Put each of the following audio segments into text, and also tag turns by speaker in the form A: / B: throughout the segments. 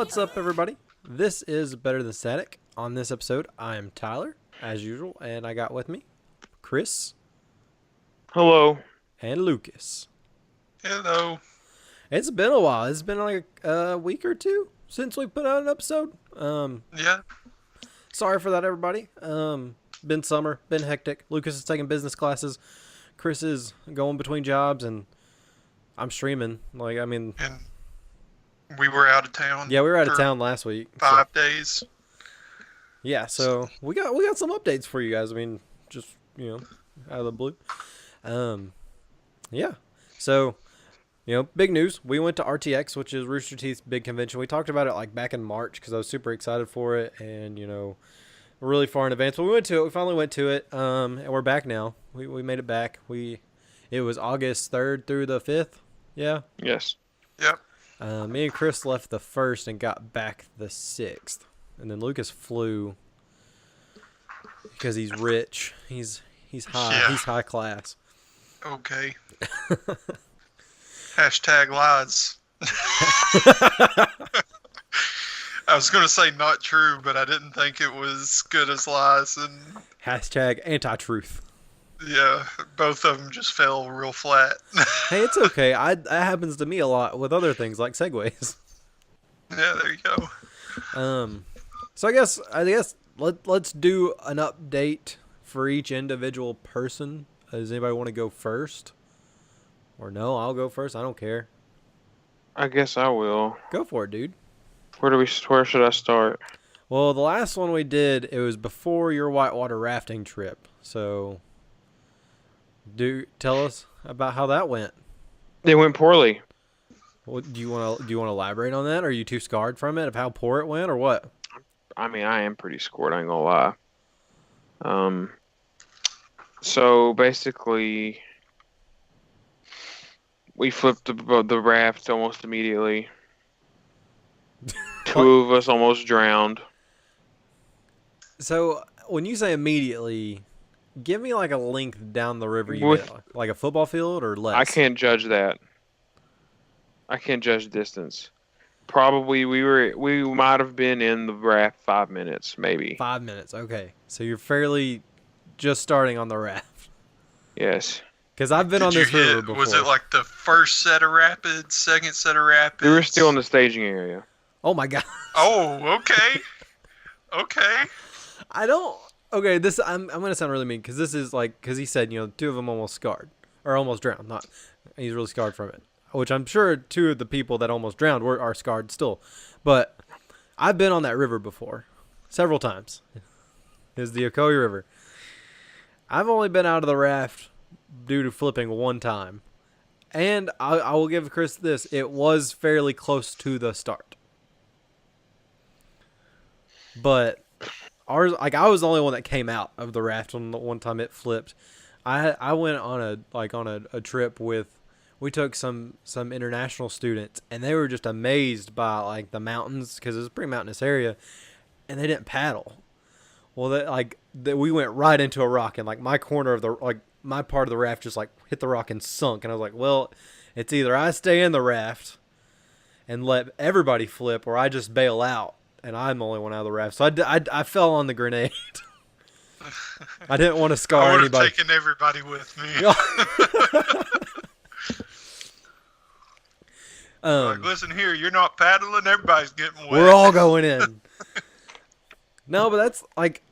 A: What's up, everybody? This is Better Than Static. On this episode, I am Tyler, as usual, and I got with me Chris
B: Hello.
A: and Lucas.
C: Hello.
A: It's been a while. It's been like a week or two since we put out an episode.
C: Yeah.
A: Sorry for that, everybody. Been summer, been hectic. Lucas is taking business classes. Chris is going between jobs, and I'm streaming.
C: And we were out of town.
A: Yeah, we were out of
C: for
A: town last week.
C: 5 days.
A: Yeah, so we got some updates for you guys. I mean, just, out of the blue. Yeah. So, big news. We went to RTX, which is Rooster Teeth's big convention. We talked about it like back in March because I was super excited for it and, really far in advance. But we went to it. We finally went to it. And we're back now. We made it back. It was August 3rd through the 5th. Yeah.
B: Yes.
C: Yep.
A: Me and Chris left the 1st and got back the 6th. And then Lucas flew because he's rich. He's high.
C: Yeah.
A: He's high class.
C: Okay. Hashtag lies. I was going to say not true, but I didn't think it was good as lies. And
A: Hashtag anti-truth.
C: yeah, both of them just fell real flat.
A: Hey, it's okay. That happens to me a lot with other things like segways.
C: Yeah, there you go.
A: So I guess let's do an update for each individual person. Does anybody want to go first? Or no, I'll go first. I don't care.
B: I guess I will.
A: Go for it, dude.
B: Where should I start?
A: Well, the last one we did, it was before your whitewater rafting trip. So, tell us about how that went.
B: It went poorly.
A: What, do you want to elaborate on that? Are you too scarred from it of how poor it went, or what?
B: I mean, I am pretty scored, I ain't gonna lie. So basically, we flipped the raft almost immediately. Two of us almost drowned.
A: So, when you say immediately, give me like a length down the river you
B: With-
A: hit, like a football field or less.
B: I can't judge that. I can't judge distance. Probably we might have been in the raft 5 minutes, maybe.
A: 5 minutes, okay. So you're fairly just starting on the raft.
B: Yes.
A: Because I've been on this river before.
C: Was it like the first set of rapids, second set of rapids?
B: We were still in the staging area.
A: Oh my god.
C: Oh, okay. Okay.
A: I don't. Okay, I'm gonna sound really mean because this is like because he said two of them almost scarred or almost drowned. Not he's really scarred from it, which I'm sure two of the people that almost drowned are scarred still. But I've been on that river before, several times. It's the Ocoee River. I've only been out of the raft due to flipping one time, and I will give Chris this: it was fairly close to the start, but. Ours, like I was the only one that came out of the raft on the one time it flipped. I went on a trip with, we took some international students and they were just amazed by like the mountains because it's a pretty mountainous area, and they didn't paddle. Well, we went right into a rock and like my corner of my part of the raft just like hit the rock and sunk, and I was like, well, it's either I stay in the raft and let everybody flip or I just bail out. And I'm the only one out of the raft. So I fell on the grenade. I didn't want to scar
C: I would
A: anybody.
C: have taken everybody with me. Like, listen here, you're not paddling, everybody's getting wet.
A: We're all going in. No, but that's like,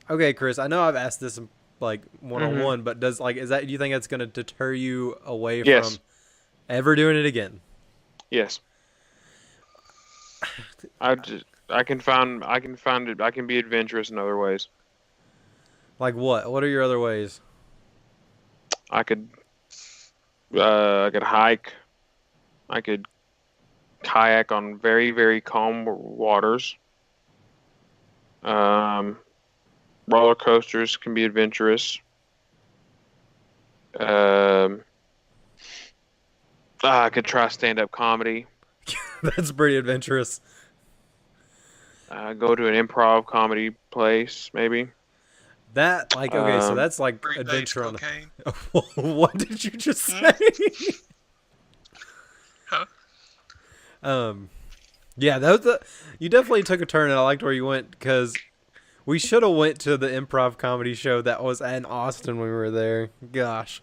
A: okay, Chris, I know I've asked this like one-on-one, but do you think that's going to deter you away from ever doing it again?
B: Yes. I can be adventurous in other ways.
A: Like what? What are your other ways?
B: I could hike. I could kayak on very, very calm waters. Roller coasters can be adventurous. I could try stand-up comedy.
A: That's pretty adventurous.
B: Go to an improv comedy place, maybe.
A: That so that's like
C: 3 days
A: adventure on.
C: cocaine.
A: What did you just say?
C: Huh?
A: Yeah, that was you definitely took a turn, and I liked where you went because we should have went to the improv comedy show that was in Austin when we were there. Gosh,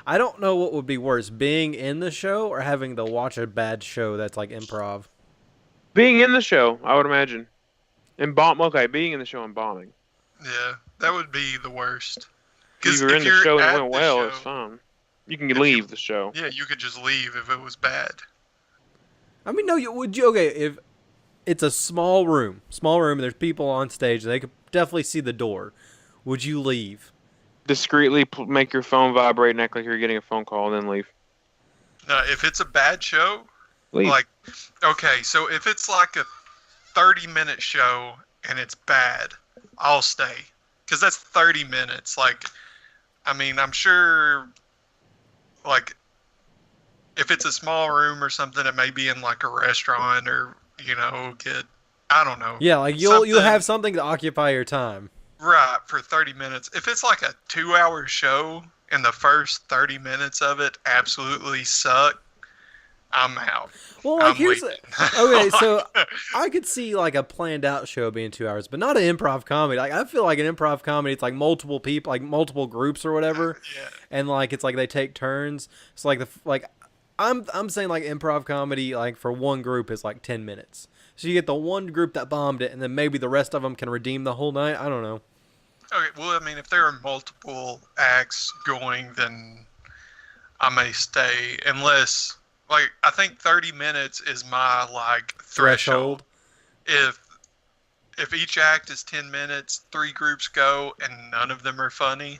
A: I don't know what would be worse, being in the show or having to watch a bad show that's like improv.
B: Being in the show, I would imagine. And bomb. Okay, being in the show and bombing.
C: Yeah, that would be the worst.
B: If
C: Because
B: you're in
C: if
B: the
C: you're
B: show and it
C: at
B: went
C: the
B: well,
C: show,
B: it's fine. You can
C: if
B: leave
C: you,
B: the show.
C: yeah, you could just leave if it was bad.
A: I mean, no, would you? Okay, if it's a small room, and there's people on stage, they could definitely see the door. Would you leave?
B: Discreetly make your phone vibrate and act like you're getting a phone call, and then leave.
C: Now, if it's a bad show,
B: Leave.
C: like, okay, so if it's like a 30-minute show and it's bad, I'll stay. Because that's 30 minutes. Like, I mean, I'm sure, like, if it's a small room or something, it may be in like a restaurant or, I don't know.
A: Yeah, like you'll have something to occupy your time.
C: Right, for 30 minutes. If it's like a 2-hour show and the first 30 minutes of it absolutely suck, I'm out.
A: Well, like
C: I'm
A: here's
C: leaving.
A: okay, so I could see like a planned out show being 2 hours, but not an improv comedy. Like I feel like an improv comedy, it's like multiple people, like multiple groups or whatever,
C: Yeah.
A: and like it's like they take turns. So like I'm saying like improv comedy, like for one group is like 10 minutes. So you get the one group that bombed it, and then maybe the rest of them can redeem the whole night. I don't know.
C: Okay, well, I mean, if there are multiple acts going, then I may stay, unless, like, I think 30 minutes is my, like, threshold. If each act is 10 minutes, 3 groups go, and none of them are funny,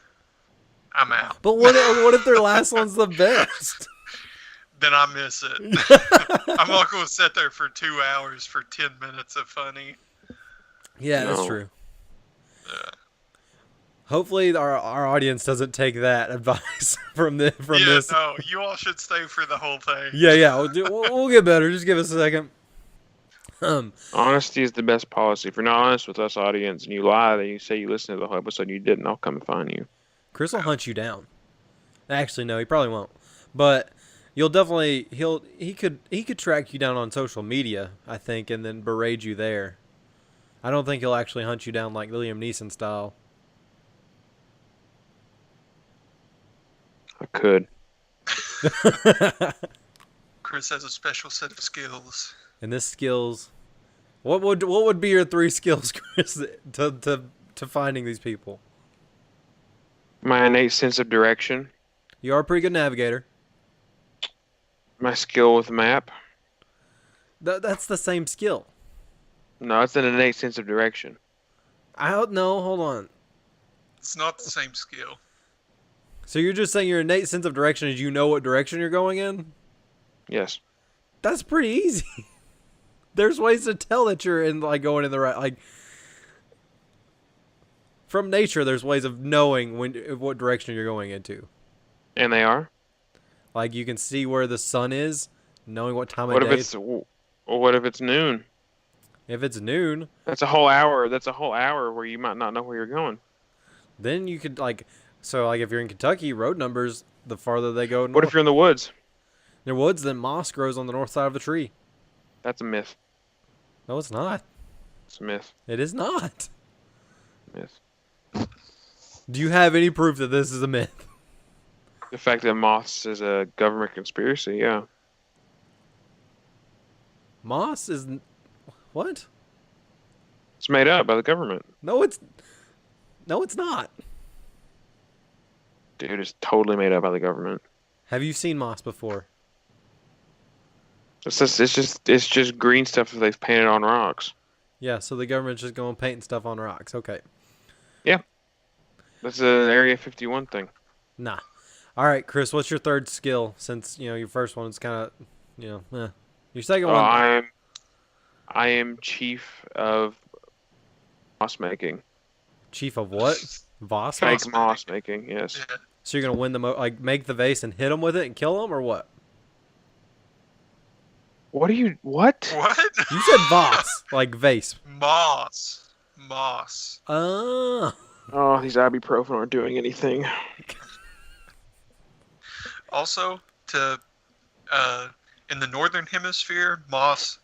C: I'm out.
A: But what if their last one's the best?
C: Then I miss it. I'm not going to sit there for 2 hours for 10 minutes of funny.
A: Yeah, that's
B: No.
A: true.
C: Yeah.
A: Hopefully our audience doesn't take that advice from
C: Yeah,
A: this.
C: no, you all should stay for the whole thing.
A: Yeah. We'll get better. Just give us a second.
B: Honesty is the best policy. If you're not honest with us, audience, and you lie, then you say you listened to the whole episode and you didn't, I'll come and find you.
A: Chris will hunt you down. Actually, no, he probably won't. But you'll definitely he could track you down on social media, I think, and then berate you there. I don't think he'll actually hunt you down like Liam Neeson style.
B: I could.
C: Chris has a special set of skills.
A: And this skills, what would be your 3 skills, Chris, to finding these people?
B: My innate sense of direction.
A: You are a pretty good navigator.
B: My skill with map.
A: That's the same skill.
B: No, it's an innate sense of direction.
A: I don't know. Hold on.
C: It's not the same skill.
A: So you're just saying your innate sense of direction is you know what direction you're going in?
B: Yes.
A: That's pretty easy. There's ways to tell that you're in like going in the right like from nature there's ways of knowing what direction you're going into.
B: And they are?
A: Like you can see where the sun is, knowing what time
B: What
A: of
B: if
A: day.
B: it's what if it's noon?
A: If it's noon,
B: That's a whole hour. That's a whole hour where you might not know where you're going.
A: then you could like if you're in Kentucky, road numbers the farther they go north.
B: What if you're in the woods?
A: In the woods, then moss grows on the north side of the tree.
B: That's a myth.
A: No, it's not.
B: It's a myth.
A: It is not.
B: Myth.
A: Do you have any proof that this is a myth?
B: The fact that moths is a government conspiracy, yeah.
A: Moss is what?
B: It's made up by the government.
A: No, it's not.
B: Dude, it's totally made up by the government.
A: Have you seen moss before?
B: It's just green stuff that they've painted on rocks.
A: Yeah, so the government's just going painting stuff on rocks. Okay.
B: That's an Area 51 thing.
A: Nah. All right, Chris, what's your third skill since, your first one is kind of, your second one.
B: I am chief of moss making.
A: Chief of what? Voss?
C: Fake
B: Fake moss making, yes.
C: Yeah.
A: So you're going to win the make the vase and hit them with it and kill them or what?
B: What?
C: What?
A: You said Voss, like vase.
C: Moss.
A: Oh.
B: Oh, these ibuprofen aren't doing anything.
C: Also, in the northern hemisphere, moss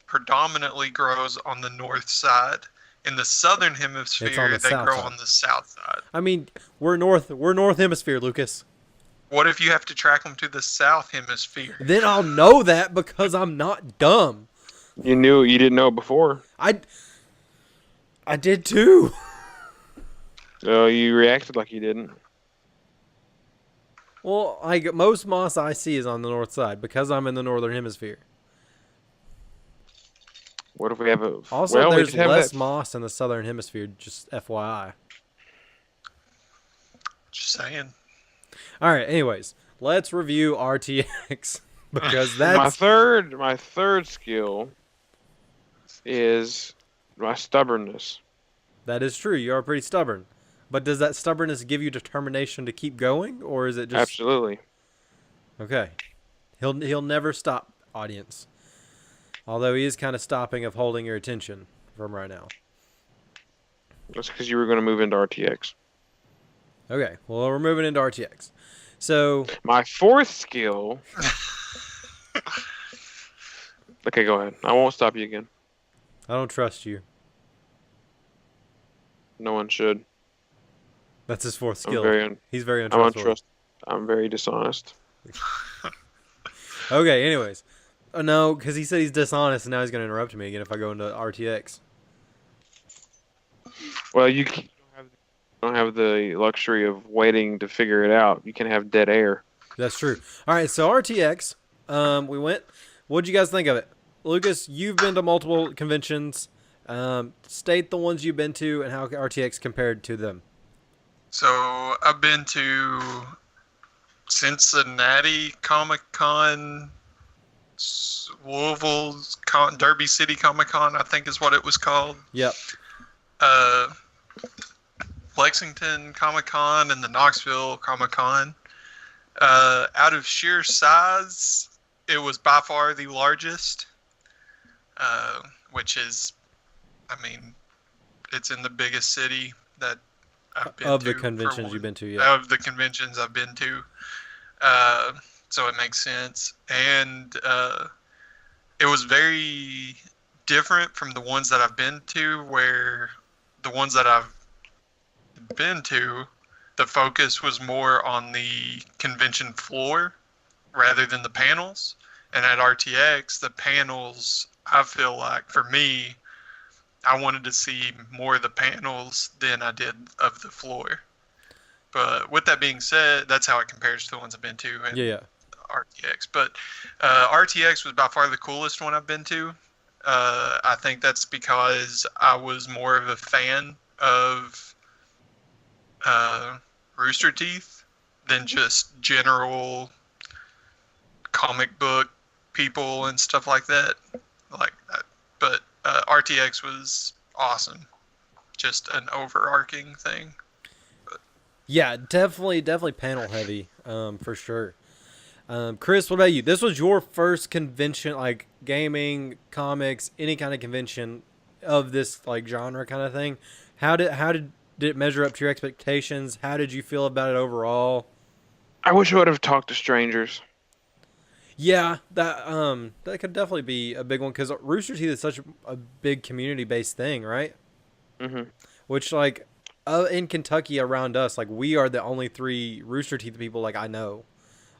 C: predominantly grows on the north side. In the southern
A: It's on
C: hemisphere,
A: the
C: they
A: south
C: grow
A: side.
C: on the south side.
A: I mean, we're North Hemisphere, Lucas.
C: What if you have to track them to the south hemisphere?
A: Then I'll know that because I'm not dumb.
B: You didn't know before.
A: I did too.
B: So you reacted like you didn't.
A: Well, like most moss I see is on the north side because I'm in the northern hemisphere.
B: What if we have a?
A: Also,
B: well, we
A: there's
B: just have
A: less
B: that.
A: moss in the southern hemisphere. Just FYI.
C: Just saying.
A: All right. Anyways, let's review RTX because
B: My
A: that's
B: third skill is my stubbornness.
A: that is true. You are pretty stubborn, but does that stubbornness give you determination to keep going, or is it just
B: Absolutely.
A: okay? He'll never stop, audience. Although he is kind of stopping of holding your attention from right now.
B: That's because you were going to move into RTX.
A: Okay. Well, we're moving into RTX. So
B: My fourth skill. Okay, go ahead. I won't stop you again.
A: I don't trust you.
B: No one should.
A: That's his fourth
B: I'm
A: skill.
B: very,
A: He's very
B: I'm
A: untrustworthy.
B: I'm very dishonest.
A: Okay, anyways. Oh, no, because he said he's dishonest, and now he's going to interrupt me again if I go into RTX.
B: Well, you don't have the luxury of waiting to figure it out. You can have dead air.
A: That's true. All right, so RTX, we went. What'd you guys think of it? Lucas, you've been to multiple conventions. State the ones you've been to and how RTX compared to them.
C: So I've been to Cincinnati Comic Con, Louisville's Derby City Comic Con, I think is what it was called.
A: Yep.
C: Uh, Lexington Comic Con and the Knoxville Comic Con. Out of sheer size, it was by far the largest, which is, I mean, it's in the biggest city that I've been
A: Of
C: to.
A: the conventions you've been to, yeah.
C: Of the conventions I've been to. So it makes sense. And it was very different from the ones that I've been to, where the ones that I've been to, the focus was more on the convention floor rather than the panels. And at RTX, the panels, I feel like, for me, I wanted to see more of the panels than I did of the floor. But with that being said, that's how it compares to the ones I've been to in
A: Yeah.
C: RTX. But RTX was by far the coolest one I've been to. I think that's because I was more of a fan of Rooster Teeth than just general comic book people and stuff like that. But RTX was awesome. Just an overarching thing.
A: Yeah, definitely panel heavy, for sure. Chris, what about you? This was your first convention, like gaming, comics, any kind of convention of this like genre kind of thing. How did it measure up to your expectations? How did you feel about it overall?
B: I wish I would have talked to strangers.
A: Yeah, that could definitely be a big one because Rooster Teeth is such a big community based thing, right?
B: Mm-hmm.
A: Which like in Kentucky around us, like we are the only 3 Rooster Teeth people like I know.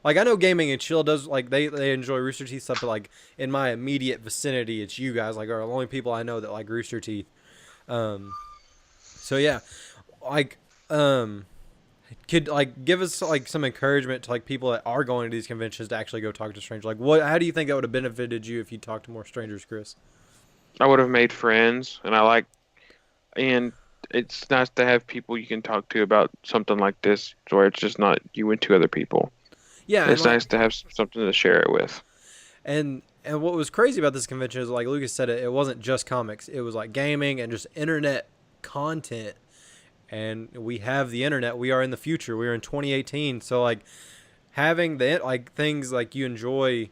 A: Like I know Gaming and Chill does like they enjoy Rooster Teeth stuff, but like in my immediate vicinity, it's you guys like are the only people I know that like Rooster Teeth. So yeah, like could like give us like some encouragement to like people that are going to these conventions to actually go talk to strangers. Like how do you think that would have benefited you if you talked to more strangers, Chris?
B: I would have made friends, and it's nice to have people you can talk to about something like this, where it's just not you and 2 other people.
A: Yeah,
B: It's nice to have something to share it with.
A: And what was crazy about this convention is, like Lucas said, it wasn't just comics. It was like gaming and just internet content. And we have the internet. We are in the future. We are in 2018. So like having the like things like you enjoy,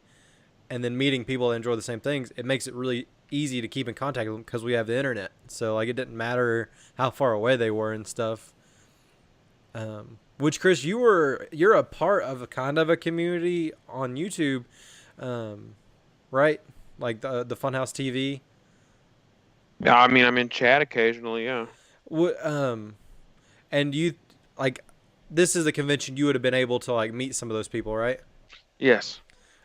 A: and then meeting people that enjoy the same things, it makes it really easy to keep in contact with them because we have the internet. So like it didn't matter how far away they were and stuff. Which Chris, you're a part of a kind of a community on YouTube, right? like the Funhouse TV.
B: Yeah, I mean, I'm in chat occasionally. Yeah.
A: What and you like this is a convention you would have been able to like meet some of those people, right?
B: Yes.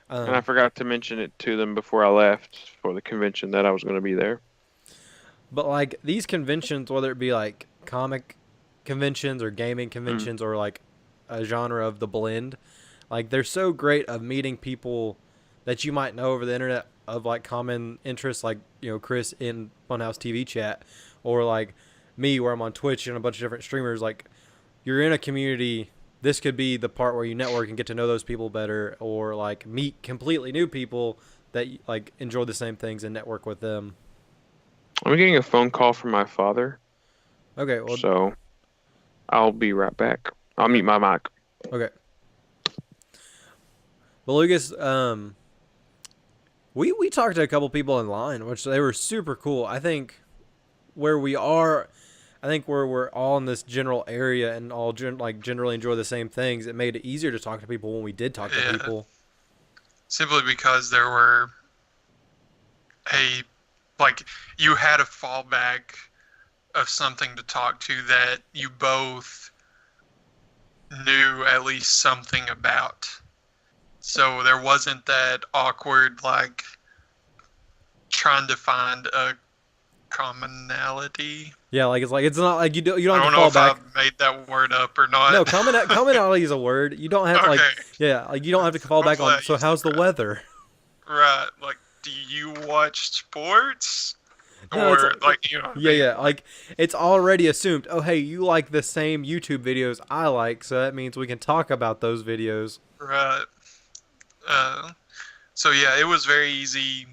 B: And I
A: Um,
B: forgot to mention it to them before I left for the convention that I was going to be there.
A: but like these conventions, whether it be like comic conventions or gaming
B: Mm.
A: conventions or like a genre of the blend, like they're so great of meeting people that you might know over the internet of like common interests, like Chris in Funhouse TV chat, or like me where I'm on Twitch and a bunch of different streamers. Like you're in a community. This could be the part where you network and get to know those people better, or like meet completely new people that like enjoy the same things and network with them.
B: I'm getting a phone call from my father,
A: Okay, well,
B: so I'll be right back. I'll
A: okay,
B: mute my mic.
A: okay. Well, Lucas, we talked to a couple people in line, which they were super cool. I think where we are, I think where we're all in this general area and all like generally enjoy the same things, it made it easier to talk to people when we did talk to
C: Yeah.
A: people.
C: Simply because there were a like you had a fallback of something to talk to that you both knew at least something about. So there wasn't that awkward like trying to find a commonality.
A: Yeah, like it's not like you don't
C: I
A: have
C: don't
A: to
C: know
A: fall
C: if
A: back.
C: I made that word up or not.
A: No, commonality is a word. You don't have to like
C: Okay.
A: like you don't have to fall back
C: Hopefully I
A: on. So
C: used
A: how's
C: it
A: the
C: right.
A: weather?
C: Right. Like, do you watch sports?
A: No, it's
C: Or like, you know what I
A: yeah,
C: mean?
A: yeah. Like it's already assumed. Oh, hey, you like the same YouTube videos I like, so that means we can talk about those videos.
C: Right. Uh, so yeah, it was very easy.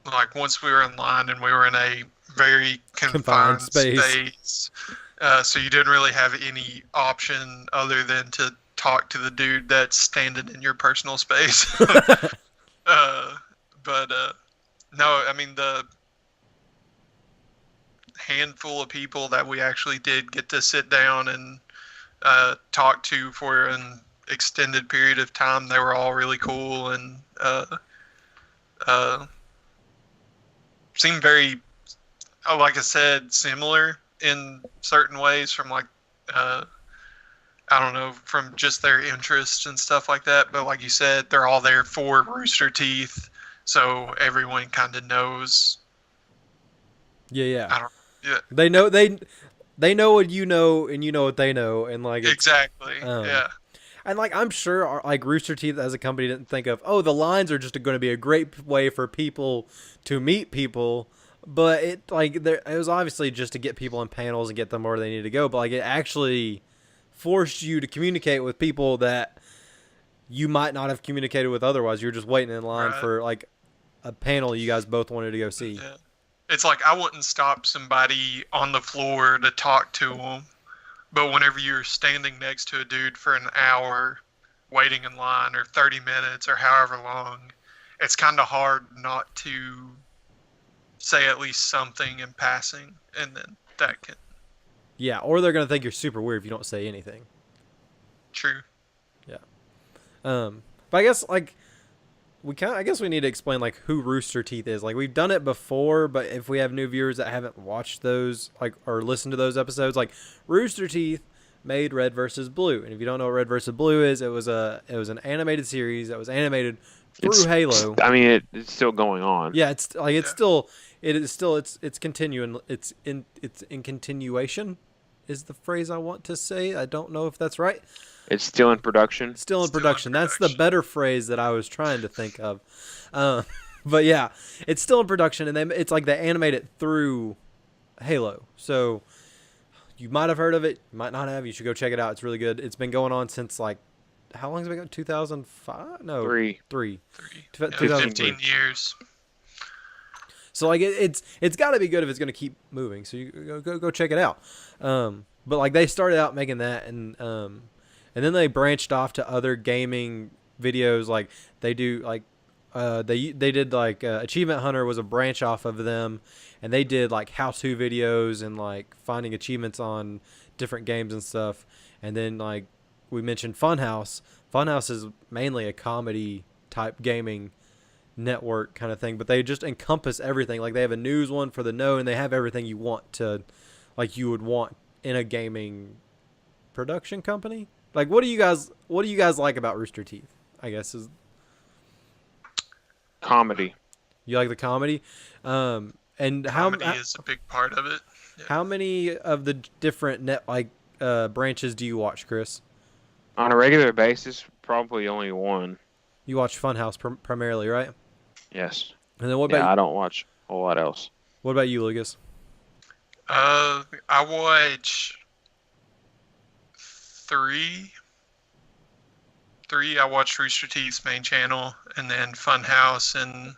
C: Like once we were in line and we were in a very
A: Confined
C: confined
A: space.
C: space, so you didn't really have any option other than to talk to the dude that's standing in your personal space. uh, but no, I mean the handful of people that we actually did get to sit down and talk to for an extended period of time, they were all really cool and uh, seemed very, like I said, similar in certain ways from like, I don't know, from just their interests and stuff like that. But like you said, they're all there for Rooster Teeth, so everyone kind of knows.
A: Yeah, yeah.
C: I don't. Yeah,
A: They know what you know, and you know what they know, and like it's,
C: exactly.
A: um,
C: Yeah.
A: and like I'm sure like Rooster Teeth as a company didn't think of the lines are just going to be a great way for people to meet people, but it like it was obviously just to get people in panels and get them where they need to go, but like it actually forced you to communicate with people that you might not have communicated with otherwise. You're just waiting in line
C: Right.
A: for like a panel you guys both wanted to go see.
C: Yeah. It's like I wouldn't stop somebody on the floor to talk to them, but whenever you're standing next to a dude for an hour, waiting in line, or 30 minutes, or however long, it's kind of hard not to say at least something in passing, and then that can.
A: Yeah, or they're gonna think you're super weird if you don't say anything.
C: True.
A: But I guess like I guess we need to explain like who Rooster Teeth is. Like we've done it before, but if we have new viewers that haven't watched those like or listened to those episodes, like Rooster Teeth made Red versus Blue, and if you don't know what Red versus Blue is, it was an animated series that was animated through Halo.
B: I mean, it's still going on.
A: Yeah, it's like
C: Yeah.
A: it's continuing. It's in continuation is the phrase I want to say. I don't know if that's right.
B: It's still in production.
A: Still in
C: Still in
A: production. That's the
C: production.
A: better phrase that I was trying to think of. But yeah, it's still in production, and it's like they animate it through Halo. So you might have heard of it, you might not have. You should go check it out. It's really good. It's been going on since like how long has it been going? 2005? No,
B: Three.
C: Three.
A: Two-
C: Yeah,
A: 2003.
C: 15 years.
A: So like it's got to be good if it's going to keep moving. So you go check it out. But like they started out making that, and then they branched off to other gaming videos. Like they do like they did like Achievement Hunter was a branch off of them, and they did like how-to videos and like finding achievements on different games and stuff. And then like we mentioned Funhouse. Funhouse is mainly a comedy type gaming network kind of thing, but they just encompass everything. Like they have a news one for the know, and they have everything you want to, like you would want in a gaming production company. Like what do you guys like about Rooster Teeth? I guess is
B: Comedy.
A: you like the comedy, and
C: Comedy is a big part of it. Yeah.
A: how many of the different branches do you watch, Chris?
B: On a regular basis, probably only one.
A: You watch Funhouse primarily, right?
B: Yes.
A: And then
B: Yeah, I don't watch a whole lot else.
A: what about you, Lucas?
C: I watch three. I watch Rooster Teeth's main channel, and then Funhouse. And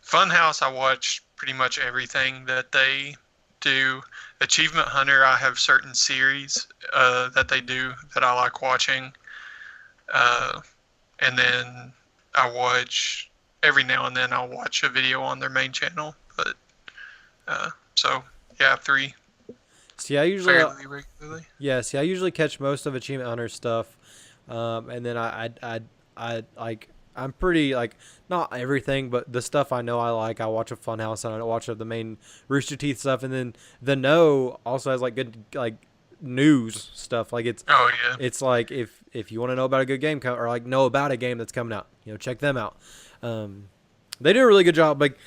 C: Funhouse, I watch pretty much everything that they do. Achievement Hunter, I have certain series that they do that I like watching. And then I watch, every now and then I'll watch a video on their main channel. But, so, yeah, three.
A: See, I usually
C: Fairly regularly.
A: Yeah, see, I usually catch most of Achievement Hunter stuff, and then I like I'm pretty like not everything, but the stuff I know I like. I watch a Funhouse and I watch the main Rooster Teeth stuff, and then the Know also has like good like news stuff. Like
C: Oh, yeah.
A: it's like if you want to know about a good game or like know about a game that's coming out, check them out. They do a really good job. Like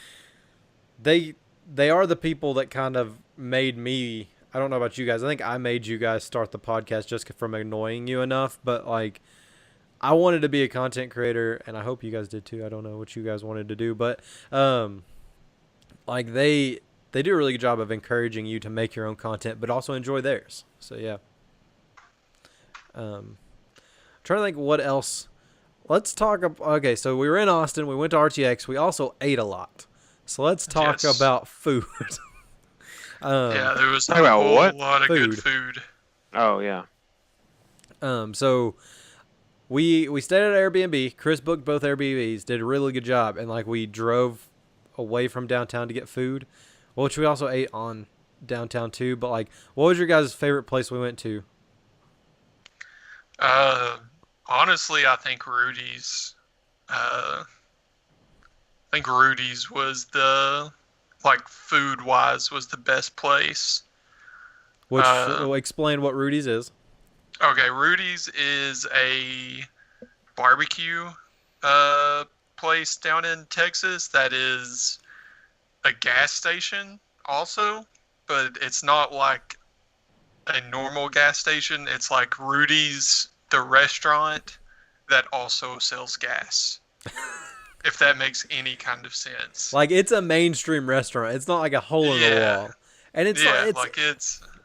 A: they are the people that kind of made me. I don't know about you guys. I think I made you guys start the podcast just from annoying you enough. But like, I wanted to be a content creator, and I hope you guys did too. I don't know what you guys wanted to do, but like they do a really good job of encouraging you to make your own content, but also enjoy theirs. So yeah. Trying to think what else. Let's talk. Okay, so we were in Austin. We went to RTX. We also ate a lot. So let's talk about food.
C: Yeah, there was a
B: Talk about
C: whole
B: what?
C: lot of good
A: Food.
C: food.
B: Oh, yeah.
A: So we stayed at Airbnb. Chris booked both Airbnbs, did a really good job, and like we drove away from downtown to get food, which we also ate on downtown too. But like, what was your guys' favorite place we went to?
C: Honestly, I think Rudy's. Was the, like, food-wise, was the best place.
A: Which explain what Rudy's is.
C: Okay, Rudy's is a barbecue place down in Texas that is a gas station also, but it's not like a normal gas station. It's like Rudy's, the restaurant that also sells gas. If that makes any kind of sense.
A: Like it's a mainstream restaurant. It's not like a hole in the wall, and it's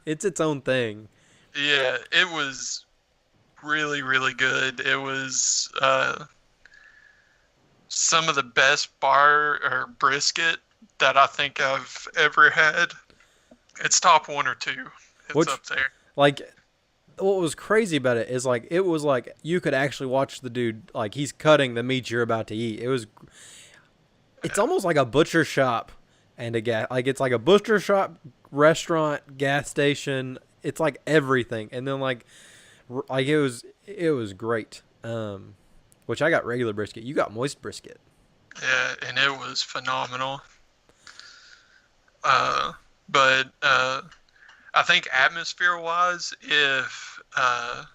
A: it's its own thing.
C: Yeah, it was really, really good. It was some of the best brisket that I think I've ever had. It's top one or two. It's up there.
A: Like, what was crazy about it is like it was like you could actually watch the dude like he's cutting the meat you're about to eat. It's almost like a butcher shop and a gas, like it's like a butcher shop, restaurant, gas station. It's like everything, and then like it was great. Which I got regular brisket. You got moist brisket.
C: Yeah, and it was phenomenal. But I think atmosphere-wise, if I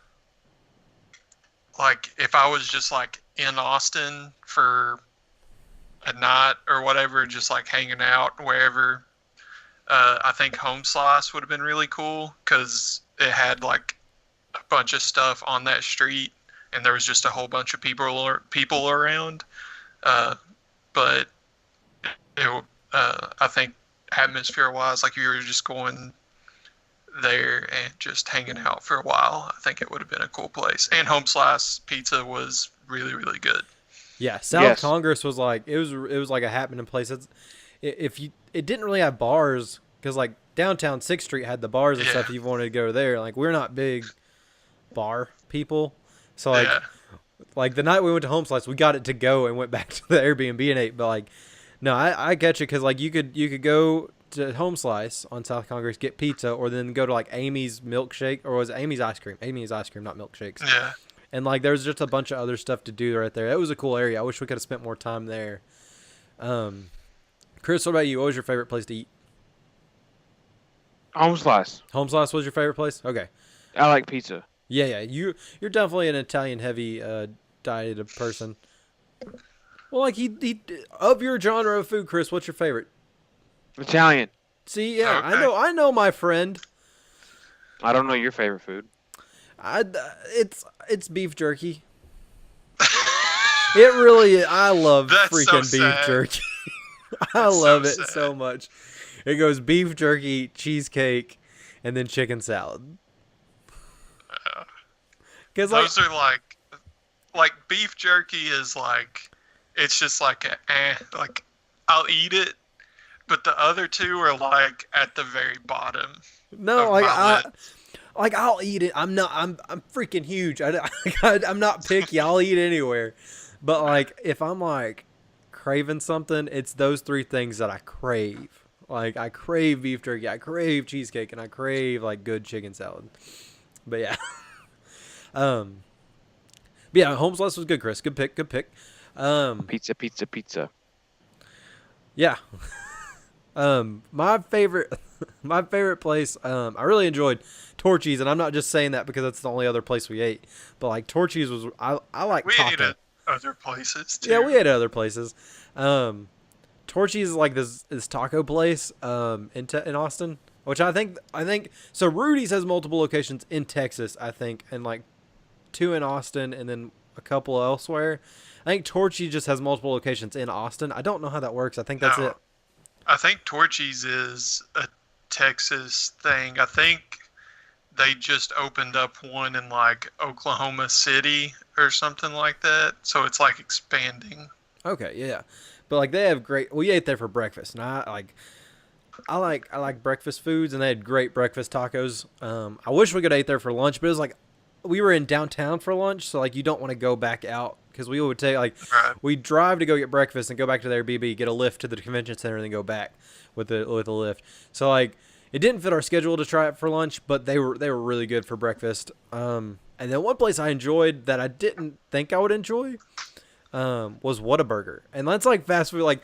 C: was just like in Austin for a night or whatever, just like hanging out wherever, I think Home Slice would have been really cool because it had like a bunch of stuff on that street, and there was just a whole bunch of people around. But I think atmosphere-wise, like you were just going there and just hanging out for a while, I think it would have been a cool place. And Home Slice pizza was really, really good.
A: Yeah, South Congress was like it was like a happening place. It didn't really have bars because like downtown 6th Street had the bars and stuff. If you wanted to go there, like we're not big bar people, so like like the night we went to Home Slice, we got it to go and went back to the Airbnb and ate. But like, no, I get you because like you could go to Home Slice on South Congress, get pizza, or then go to like Amy's Milkshake, or was it Amy's Ice Cream? Amy's Ice Cream, not milkshakes.
C: Yeah.
A: And like there's just a bunch of other stuff to do right there. It was a cool area. I wish we could have spent more time there. Chris, what about you? What was your favorite place to eat?
B: Home slice.
A: Home Slice was your favorite place? Okay.
B: I like pizza.
A: Yeah. You're definitely an Italian heavy dieted person. Well, like he of your genre of food, Chris, what's your favorite?
B: Italian.
A: See, yeah,
C: Okay.
A: I know, my friend.
B: I don't know your favorite food.
A: It's beef jerky. It really is. I love
C: That's so
A: freaking beef
C: sad.
A: jerky. I
C: That's
A: love
C: so
A: it
C: sad.
A: so much. It goes beef jerky, cheesecake, and then chicken salad. Because
C: Those are like beef jerky is like, it's just like like I'll eat it, but the other two are like at the very bottom
A: no,
C: of
A: like
C: my list.
A: I'll eat it. I'm freaking huge. I'm not picky. I'll eat anywhere. But like if I'm like craving something, it's those three things that I crave. Like I crave beef jerky, I crave cheesecake, and I crave like good chicken salad. But yeah. um but yeah, Home Slice was good, Chris. Good pick, good pick.
B: Pizza.
A: Yeah. My favorite my favorite place, I really enjoyed Torchy's, and I'm not just saying that because that's the only other place we ate. But like Torchy's was I like
C: We ate
A: taco.
C: at other places too.
A: Yeah, we ate at other places. Torchy's is like this taco place in Austin, which I think so. Rudy's has multiple locations in Texas, I think, and like 2 in Austin, and then a couple elsewhere. I think Torchy just has multiple locations in Austin. I don't know how that works. I think that's
C: No.
A: it.
C: I think Torchy's is a Texas thing. I think they just opened up one in like Oklahoma City or something like that. So it's like expanding.
A: Okay, yeah, but like they have great. We ate there for breakfast, and I like breakfast foods, and they had great breakfast tacos. I wish we could eat there for lunch, but it was like we were in downtown for lunch, so like you don't want to go back out because we would take like
C: Right.
A: we drive to go get breakfast and go back to the Airbnb, get a lift to the convention center, and then go back with the lift. So like it didn't fit our schedule to try it for lunch, but they were really good for breakfast. And then one place I enjoyed that I didn't think I would enjoy was Whataburger, and that's like fast food. Like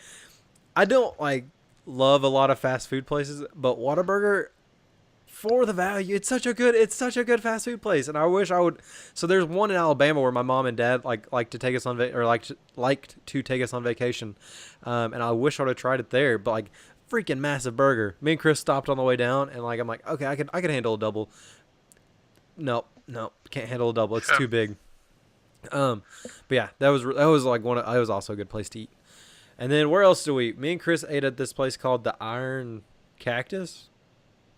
A: I don't like love a lot of fast food places, but Whataburger, for the value, it's such a good fast food place, and I wish I would. So there's one in Alabama where my mom and dad like to take us on liked to take us on vacation, and I wish I would have tried it there. But like freaking massive burger. Me and Chris stopped on the way down, and like I'm like, okay, I could handle a double. No, can't handle a double. It's
C: Yeah.
A: too big. But yeah, that was like that was also a good place to eat. And then where else do we? Me and Chris ate at this place called the Iron Cactus.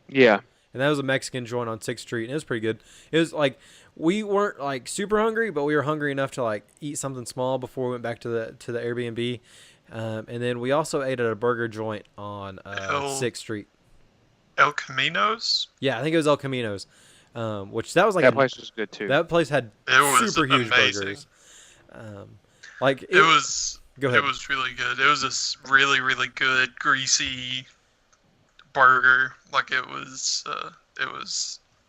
B: Yeah.
A: And that was a Mexican joint on 6th Street, and it was pretty good. It was like we weren't like super hungry, but we were hungry enough to like eat something small before we went back to the Airbnb. And then we also ate at a burger joint on 6th Street.
C: El Caminos.
A: Yeah, I think it was El Camino's, which that was like
B: That place was good too.
A: that place had
C: It was
A: super huge
C: amazing.
A: burgers. Like
C: It was.
A: Go ahead.
C: It was really good. It was this really, really good greasy burger. Like it was.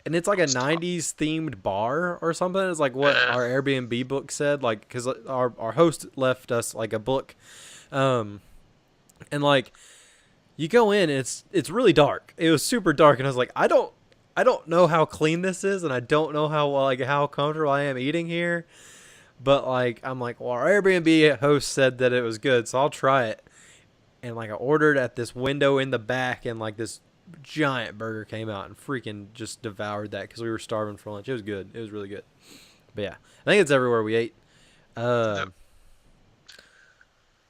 A: And it's like a
C: It's top.
A: 90s themed bar or something. It's like what
C: Yeah.
A: our Airbnb book said. Like, because our host left us like a book. And like, you go in and it's really dark. It was super dark. And I was like, I don't know how clean this is. And I don't know how comfortable I am eating here. But like, I'm like, well, our Airbnb host said that it was good. So I'll try it. And like, I ordered at this window in the back, and like this giant burger came out and freaking just devoured that because we were starving for lunch. It was good. It was really good. But yeah, I think it's everywhere we ate.
C: Yep.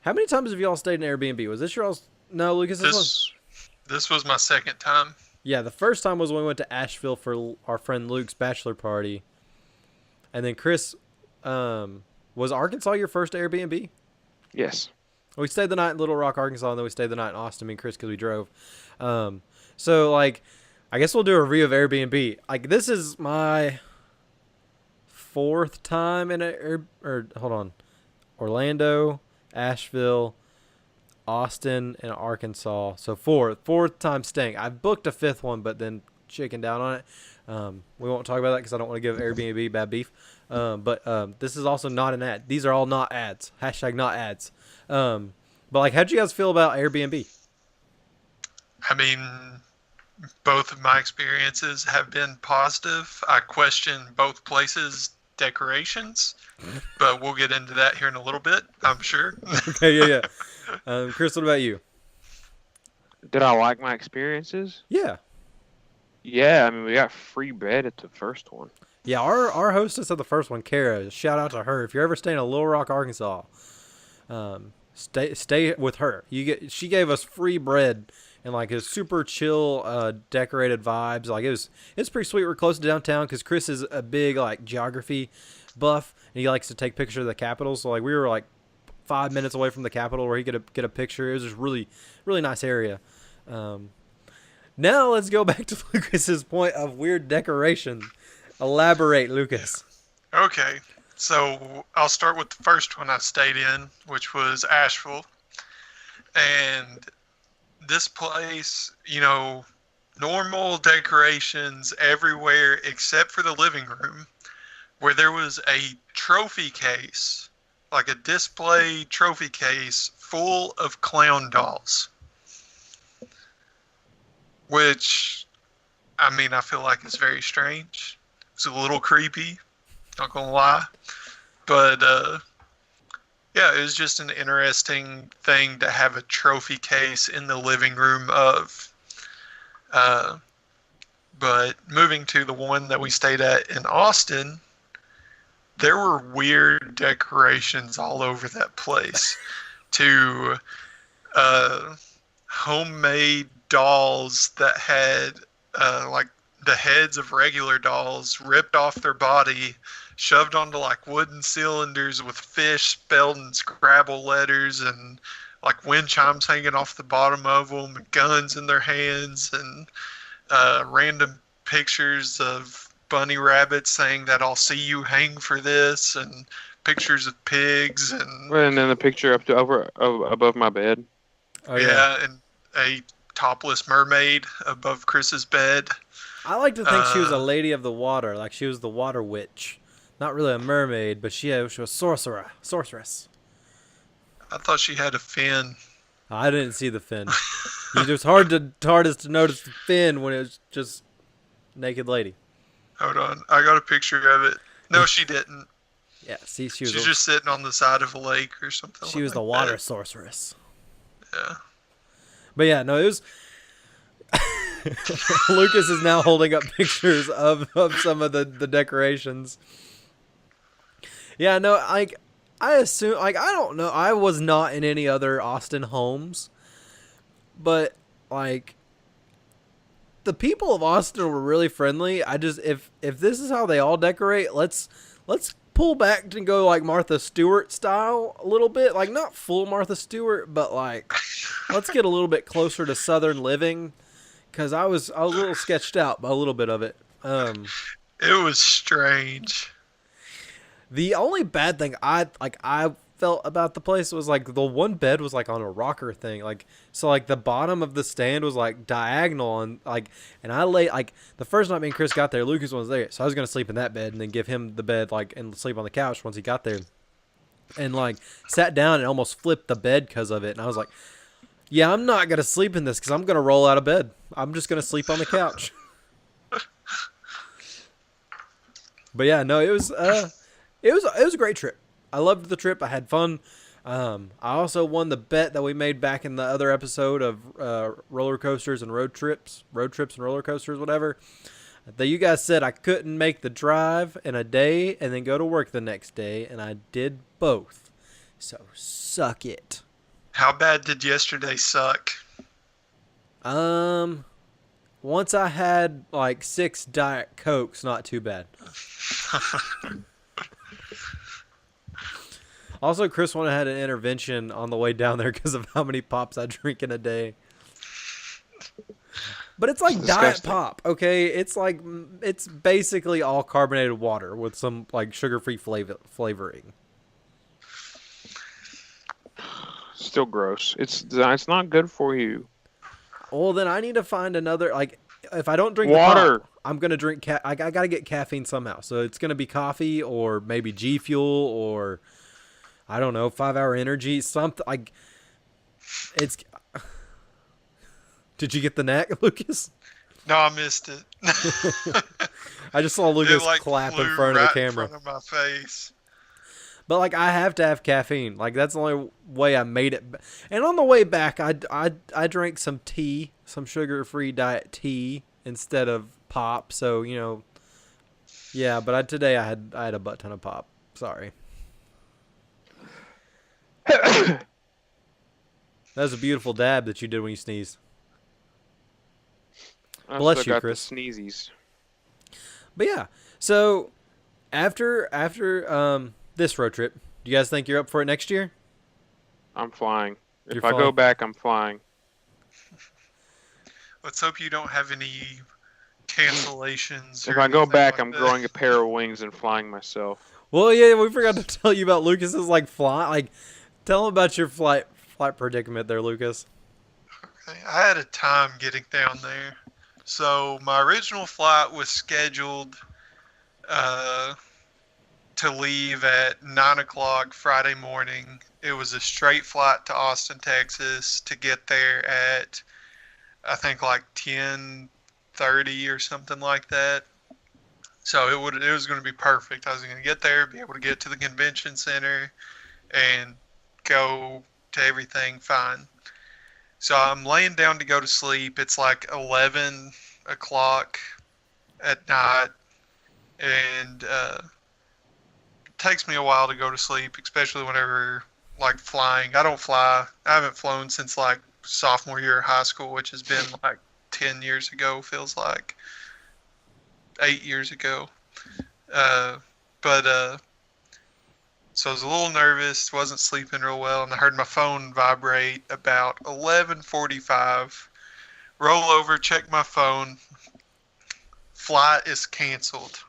A: How many times have y'all stayed in Airbnb? Was this your all's? No, Lucas, this was.
C: This was my second time.
A: Yeah, the first time was when we went to Asheville for our friend Luke's bachelor party. And then Chris, was Arkansas your first Airbnb?
B: Yes.
A: We stayed the night in Little Rock, Arkansas, and then we stayed the night in Austin, me and Chris, because we drove. So, like, I guess we'll do a review of Airbnb. Like, this is my 4th time in Orlando, Asheville, Austin, and Arkansas. So, fourth time staying. I've booked a 5th one, but then chickened out on it. We won't talk about that because I don't want to give Airbnb bad beef. But this is also not an ad. These are all not ads. # not ads. But like, how'd you guys feel about Airbnb?
C: I mean, both of my experiences have been positive. I question both places' decorations, but we'll get into that here in a little bit, I'm sure.
A: Okay, yeah, yeah. Chris, what about you?
B: Did I like my experiences?
A: Yeah.
B: Yeah, I mean, we got free bed at the first one.
A: Yeah, our hostess at the first one, Kara, shout out to her. If you're ever staying in Little Rock, Arkansas, stay with her. She gave us free bread and like a super chill, decorated vibes. Like it's pretty sweet. We're close to downtown because Chris is a big like geography buff and he likes to take pictures of the Capitol. So like we were like 5 minutes away from the Capitol where he could get a picture. It was just really nice area. Now let's go back to Lucas's point of weird decoration. Elaborate, Lucas.
C: Okay, so I'll start with the first one I stayed in, which was Asheville. And this place, normal decorations everywhere except for the living room, where there was a trophy case, like a display trophy case full of clown dolls. Which, I mean, I feel like it's very strange. It's a little creepy, not gonna lie. But, yeah, it was just an interesting thing to have a trophy case in the living room of. But moving to the one that we stayed at in Austin, there were weird decorations all over that place. To homemade dolls that had like the heads of regular dolls ripped off their body, shoved onto like wooden cylinders with fish spelled in Scrabble letters, and like wind chimes hanging off the bottom of them, and guns in their hands, and random pictures of bunny rabbits saying that I'll see you hang for this, and pictures of pigs, and
B: then the picture above my bed.
A: Oh,
C: yeah, and a topless mermaid above Chris's bed.
A: I like to think she was a lady of the water, like she was the water witch. Not really a mermaid, but she was sorceress.
C: I thought she had a fin.
A: I didn't see the fin. It was hardest to notice the fin when it was just naked lady.
C: Hold on, I got a picture of it. No, she didn't.
A: Yeah, see,
C: She's just sitting on the side of a lake or something.
A: She was the water sorceress.
C: Yeah.
A: But yeah, no, it was. Lucas is now holding up pictures of some of the decorations. Yeah, no, like I assume, like I don't know, I was not in any other Austin homes, but like the people of Austin were really friendly. I just if this is how they all decorate, let's pull back and go like Martha Stewart style a little bit, like not full Martha Stewart, but like let's get a little bit closer to Southern living. Because I was a little sketched out by a little bit of it.
C: It was strange.
A: The only bad thing I felt about the place was like the one bed was like on a rocker thing, like so like the bottom of the stand was like diagonal and I lay like the first night me and Chris got there, Lucas was there, so I was gonna sleep in that bed and then give him the bed like and sleep on the couch once he got there, and like sat down and almost flipped the bed because of it, and I was like, yeah, I'm not going to sleep in this because I'm going to roll out of bed. I'm just going to sleep on the couch. But yeah, no, it was a great trip. I loved the trip. I had fun. I also won the bet that we made back in the other episode of roller coasters and road trips and roller coasters, whatever. That you guys said I couldn't make the drive in a day and then go to work the next day, and I did both. So suck it.
C: How bad did yesterday suck?
A: Once I had like 6 Diet Cokes, not too bad. Also, Chris wanted to have an intervention on the way down there because of how many pops I drink in a day. But it's like Diet Pop, okay? It's like it's basically all carbonated water with some like sugar-free flavoring.
B: Still gross. It's not good for you.
A: Well, then I need to find another, like, if I don't drink
B: water,
A: the pop, I'm gonna drink. I gotta get caffeine somehow. So it's gonna be coffee or maybe G Fuel or I don't know, 5 Hour Energy, something like. It's. Did you get the neck, Lucas?
C: No, I missed it.
A: I just saw
C: It
A: Lucas
C: like
A: clap in
C: flew
A: front of the
C: right in
A: camera.
C: front of my face.
A: But like, I have to have caffeine. Like, that's the only way I made it. And on the way back, I drank some tea, some sugar-free diet tea instead of pop. So yeah. But today I had a butt ton of pop. Sorry. That was a beautiful dab that you did when you sneezed.
B: I
A: Bless
B: still
A: you,
B: got the
A: Chris.
B: sneezies.
A: But yeah, so after this road trip, do you guys think you're up for it next year?
B: I'm flying.
A: You're
B: If I go
A: flying.
B: back, I'm flying.
C: Let's hope you don't have any cancellations.
B: If
C: or
B: I go
C: anything
B: back,
C: like
B: I'm
C: that.
B: growing a pair of wings and flying myself.
A: Well, yeah, we forgot to tell you about Lucas's like flight. Like, tell him about your flight predicament there, Lucas.
C: Okay, I had a time getting down there. So my original flight was scheduled to leave at 9 o'clock Friday morning. It was a straight flight to Austin, Texas to get there at, I think, like 10:30 or something like that. So it was going to be perfect. I was going to get there, be able to get to the convention center, and go to everything fine. So I'm laying down to go to sleep. It's like 11 o'clock at night, and it takes me a while to go to sleep, especially whenever like flying. I don't fly. I haven't flown since like sophomore year of high school, which has been like 10 years ago, feels like 8 years ago. But so I was a little nervous, wasn't sleeping real well, and I heard my phone vibrate about 11:45. Roll over, check my phone. Flight is canceled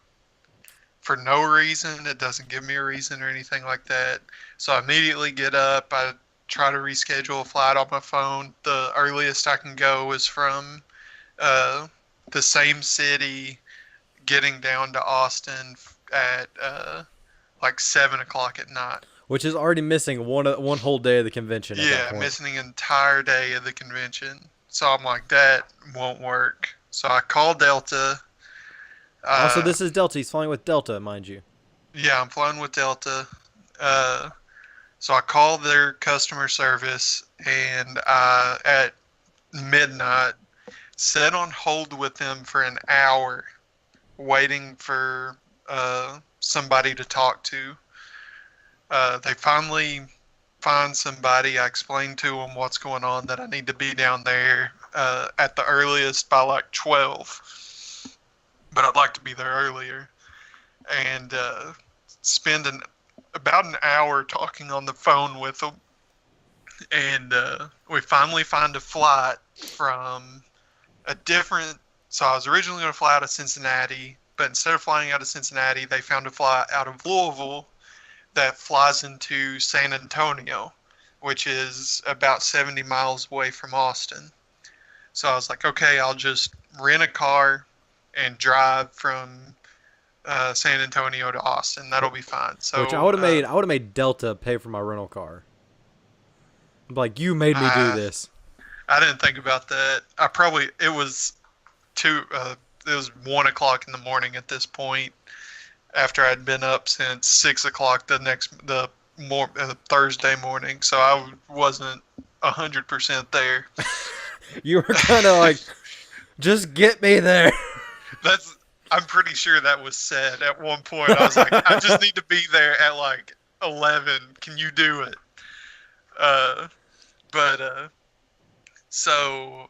C: for no reason. It doesn't give me a reason or anything like that. So I immediately get up. I try to reschedule a flight on my phone. The earliest I can go is from the same city, getting down to Austin at like 7 o'clock at night.
A: Which is already missing one whole day of the convention. At that
C: Yeah,
A: point.
C: missing an entire day of the convention. So I'm like, that won't work. So I call Delta.
A: Also, this is Delta. He's flying with Delta, mind you.
C: Yeah, I'm flying with Delta. So I called their customer service, and at midnight sat on hold with them for an hour, waiting for somebody to talk to. They finally find somebody. I explained to them what's going on, that I need to be down there at the earliest by like 12. But I'd like to be there earlier. And spend about an hour talking on the phone with them. And we finally find a flight from a different... So I was originally going to fly out of Cincinnati, but instead of flying out of Cincinnati, they found a flight out of Louisville that flies into San Antonio, which is about 70 miles away from Austin. So I was like, okay, I'll just rent a car and drive from San Antonio to Austin. That'll be fine. So
A: Which I would have made Delta pay for my rental car. I'm like, you made me do this.
C: I didn't think about that. It was 1 o'clock in the morning at this point, after I'd been up since 6 o'clock the Thursday morning. So I wasn't 100% there.
A: You were kind of like, just get me there.
C: I'm pretty sure that was said at one point. I was like, I just need to be there at like 11. Can you do it? So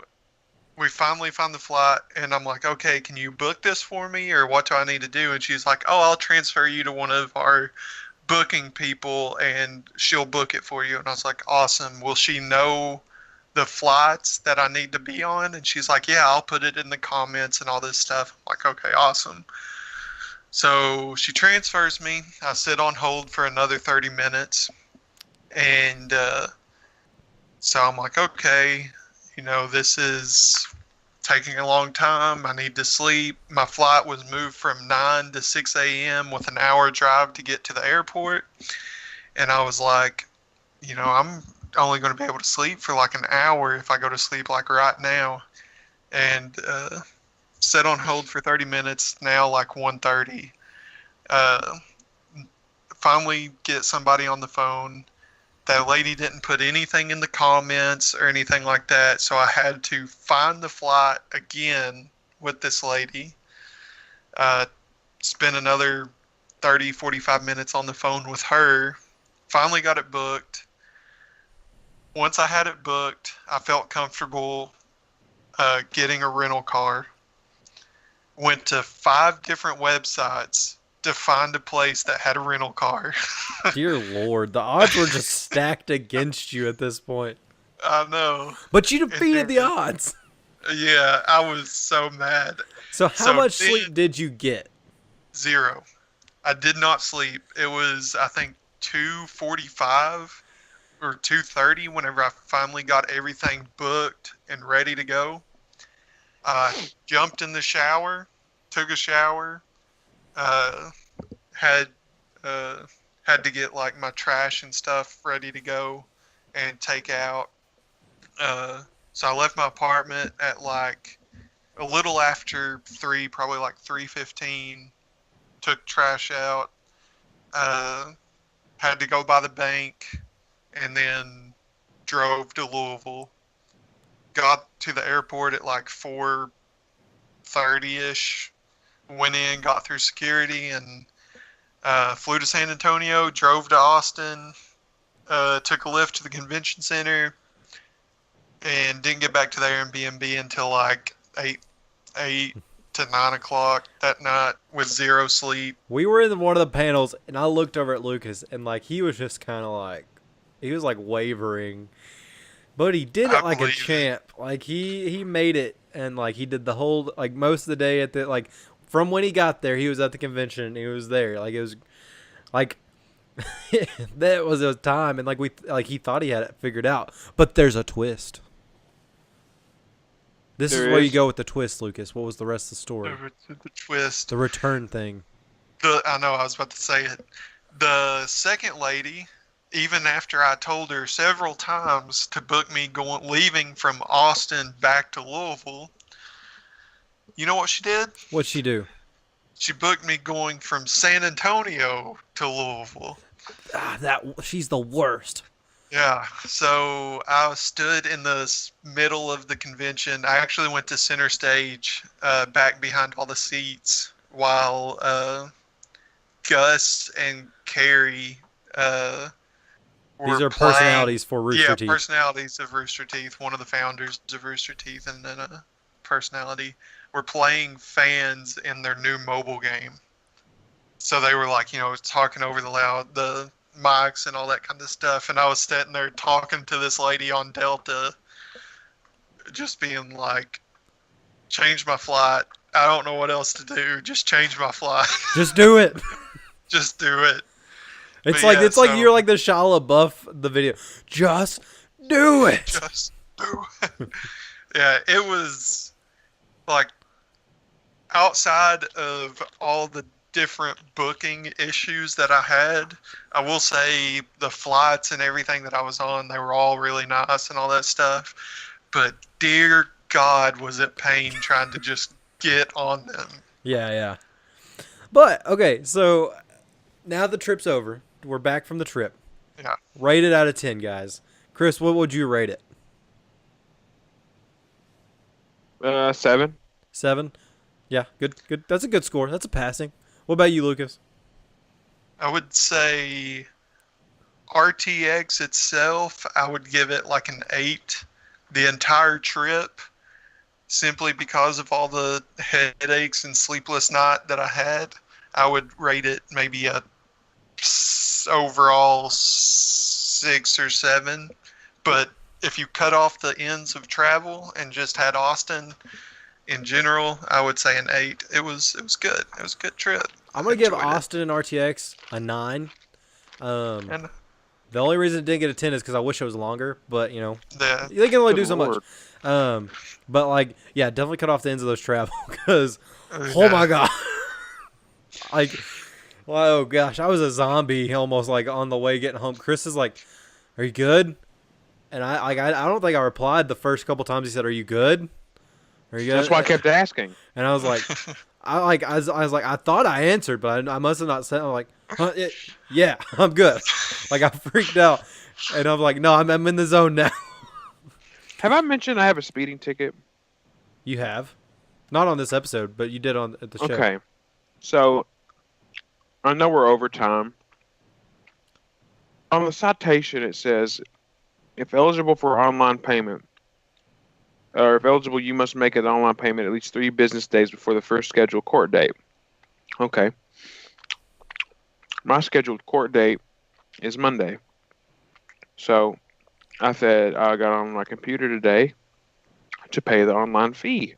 C: we finally found the flight, and I'm like, okay, can you book this for me, or what do I need to do? And she's like, oh, I'll transfer you to one of our booking people, and she'll book it for you. And I was like, awesome. Will she know the flights that I need to be on? And she's like, yeah, I'll put it in the comments and all this stuff. I'm like, okay, awesome. So she transfers me. I sit on hold for another 30 minutes. And so I'm like, okay, this is taking a long time. I need to sleep. My flight was moved from 9 to 6 a.m. with an hour drive to get to the airport. And I was like, only going to be able to sleep for like an hour if I go to sleep like right now. And set on hold for 30 minutes, now like 1:30. Uh, Finally get somebody on the phone. That lady didn't put anything in the comments or anything like that, so I had to find the flight again with this lady. Spent another 30, 45 minutes on the phone with her. Finally got it booked. Once I had it booked, I felt comfortable getting a rental car. Went to 5 different websites to find a place that had a rental car.
A: Dear Lord, the odds were just stacked against you at this point.
C: I know.
A: But you defeated the odds.
C: Yeah, I was so mad.
A: So how much sleep did you get?
C: 0. I did not sleep. It was, I think, 2:45 or 2:30 whenever I finally got everything booked and ready to go. I jumped in the shower, took a shower, had to get like my trash and stuff ready to go and take out. So I left my apartment at like a little after 3, probably like 3:15. Took trash out. Had to go by the bank, and then drove to Louisville. Got to the airport at like 4:30ish. Went in, got through security, and flew to San Antonio. Drove to Austin. Took a lift to the convention center, and didn't get back to the Airbnb until like 8 to 9 o'clock that night with 0 sleep.
A: We were in one of the panels, and I looked over at Lucas, and like he was just kind of like, he was like wavering, but he did it like a champ. Like he made it, and like he did the whole, like most of the day at the, like from when he got there, he was at the convention. He was there, like it was like that was his time, and like he thought he had it figured out. But there's a twist. This is where you go with the twist, Lucas. What was the rest of the story?
C: The twist.
A: The return thing.
C: I know, I was about to say it. The second lady, even after I told her several times to book me leaving from Austin back to Louisville, you know what she did?
A: What'd she do?
C: She booked me going from San Antonio to Louisville.
A: She's the worst.
C: Yeah, so I stood in the middle of the convention. I actually went to center stage, back behind all the seats, while Gus and Carrie were
A: These are
C: playing.
A: personalities for Rooster Teeth.
C: Yeah, personalities of Rooster Teeth. One of the founders of Rooster Teeth, and then a personality, were playing fans in their new mobile game. So they were like, talking over the mics and all that kind of stuff, and I was sitting there talking to this lady on Delta, just being like, change my flight. I don't know what else to do. Just change my flight.
A: Just do it.
C: Just do it.
A: It's
C: But
A: like
C: yeah,
A: it's like you're like the Shia LaBeouf the video. Just do it.
C: Just do it. Yeah, it was like, outside of all the different booking issues that I had, I will say the flights and everything that I was on, they were all really nice and all that stuff. But dear God, was it pain trying to just get on them.
A: Yeah. But okay, so now the trip's over. We're back from the trip.
C: Yeah.
A: Rate it out of 10, guys. Chris, what would you rate it?
B: 7.
A: 7? Yeah, good. That's a good score. That's a passing. What about you, Lucas?
C: I would say RTX itself, I would give it like an 8. The entire trip, simply because of all the headaches and sleepless night that I had, I would rate it maybe a overall 6 or 7. But if you cut off the ends of travel and just had Austin in general, I would say an 8. It was good. It was a good trip.
A: I'm gonna give Austin and RTX a 9.
C: And
A: The only reason it didn't get a 10 is because I wish it was longer, but
C: the
A: they can only do
B: Good
A: so much.
B: Lord.
A: But like, yeah, definitely cut off the ends of those travel because,
C: yeah.
A: oh my god, like, oh gosh, I was a zombie almost like on the way getting home. Chris is like, "Are you good?" And I don't think I replied the first couple times he said, "Are you good? Are you good?"
B: That's why I kept asking.
A: And I was like, I was like, I thought I answered, but I must have not said. I'm like, huh, yeah, I'm good. Like I freaked out, and I'm like, no, I'm in the zone now.
B: Have I mentioned I have a speeding ticket?
A: You have, not on this episode, but you did on at the show.
B: Okay. So, I know we're over time. On the citation, it says, if eligible for online payment, or if eligible, you must make an online payment at least 3 business days before the first scheduled court date. Okay. My scheduled court date is Monday. So, I said I got on my computer today to pay the online fee.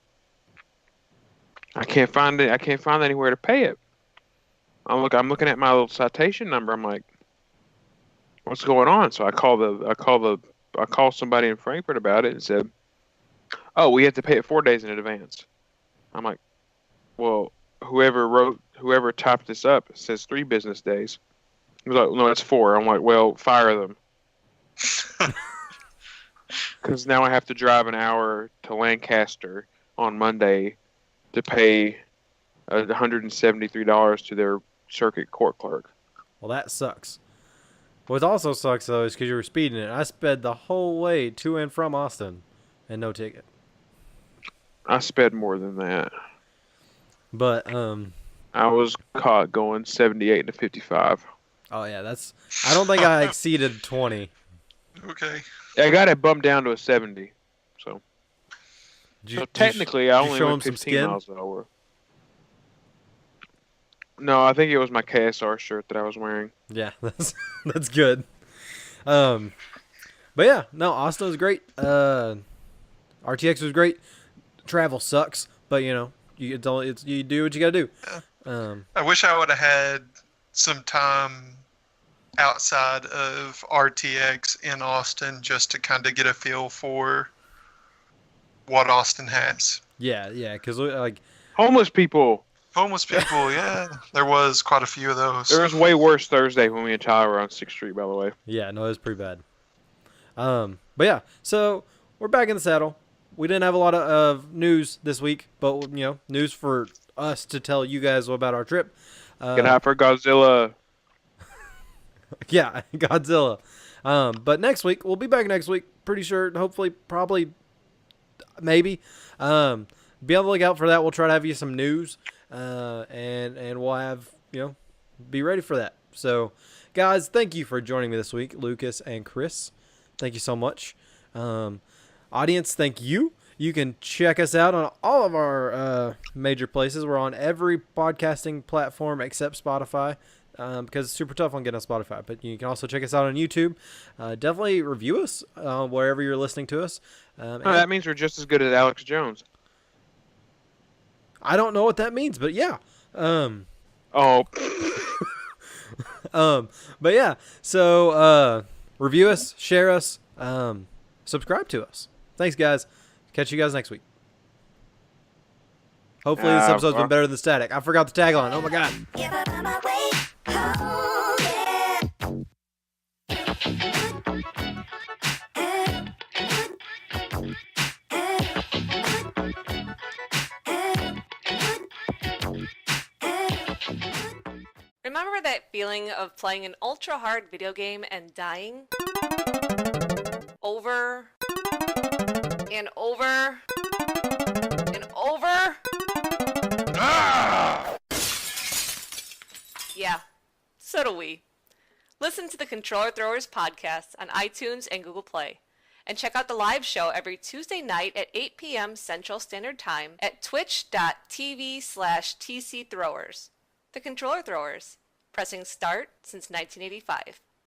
B: I can't find it. I can't find anywhere to pay it. I'm looking at my little citation number. I'm like, what's going on? So I call somebody in Frankfurt about it and said, oh, we have to pay it 4 days in advance. I'm like, well, whoever typed this up says 3 business days. He was like, no, it's 4. I'm like, well, fire them. Because now I have to drive an hour to Lancaster on Monday to pay $173 to their circuit court clerk.
A: Well, that sucks. What also sucks though is because you were speeding it. I sped the whole way to and from Austin, and no ticket.
B: I sped more than that.
A: But
B: I was caught going 78 to 55.
A: oh yeah, I don't think I exceeded 20.
C: Okay.
B: I got it bumped down to a 70. So, technically, I only
A: show
B: went
A: him some
B: 15
A: skin?
B: miles an hour. No, I think it was my KSR shirt that I was wearing.
A: Yeah, that's good. But yeah, no, Austin was great. RTX was great. Travel sucks, but you do what you gotta do.
C: I wish I would have had some time outside of RTX in Austin just to kind of get a feel for what Austin has.
A: Yeah, because like
B: Homeless people.
C: Homeless people, yeah. There was quite a few of those.
B: There was way worse Thursday when me and Tyler were on 6th Street, by the way.
A: yeah, no, it was pretty bad. But yeah, so we're back in the saddle. We didn't have a lot of news this week, but news for us to tell you guys about our trip.
B: Get out for Godzilla.
A: Yeah, Godzilla. But next week, we'll be back next week. Pretty sure, hopefully, probably, maybe. Be on the lookout for that. We'll try to have you some news, and we'll have, be ready for that. So, guys, thank you for joining me this week, Lucas and Chris. Thank you so much. Audience, thank you. You can check us out on all of our major places. We're on every podcasting platform except Spotify. Because it's super tough on getting on Spotify. But you can also check us out on YouTube. Definitely review us wherever you're listening to us.
B: That means we're just as good as Alex Jones.
A: I don't know what that means, but yeah.
B: Oh.
A: But yeah. So review us, share us, subscribe to us. Thanks, guys. Catch you guys next week. Hopefully this episode's been better than Static. I forgot the tagline. Oh my god.
D: Remember that feeling of playing an ultra-hard video game and dying? Over and over and over? Yeah, so do we. Listen to the Controller Throwers podcast on iTunes and Google Play. And check out the live show every Tuesday night at 8 p.m. Central Standard Time at twitch.tv/TCThrowers. The Controller Throwers, pressing start since 1985.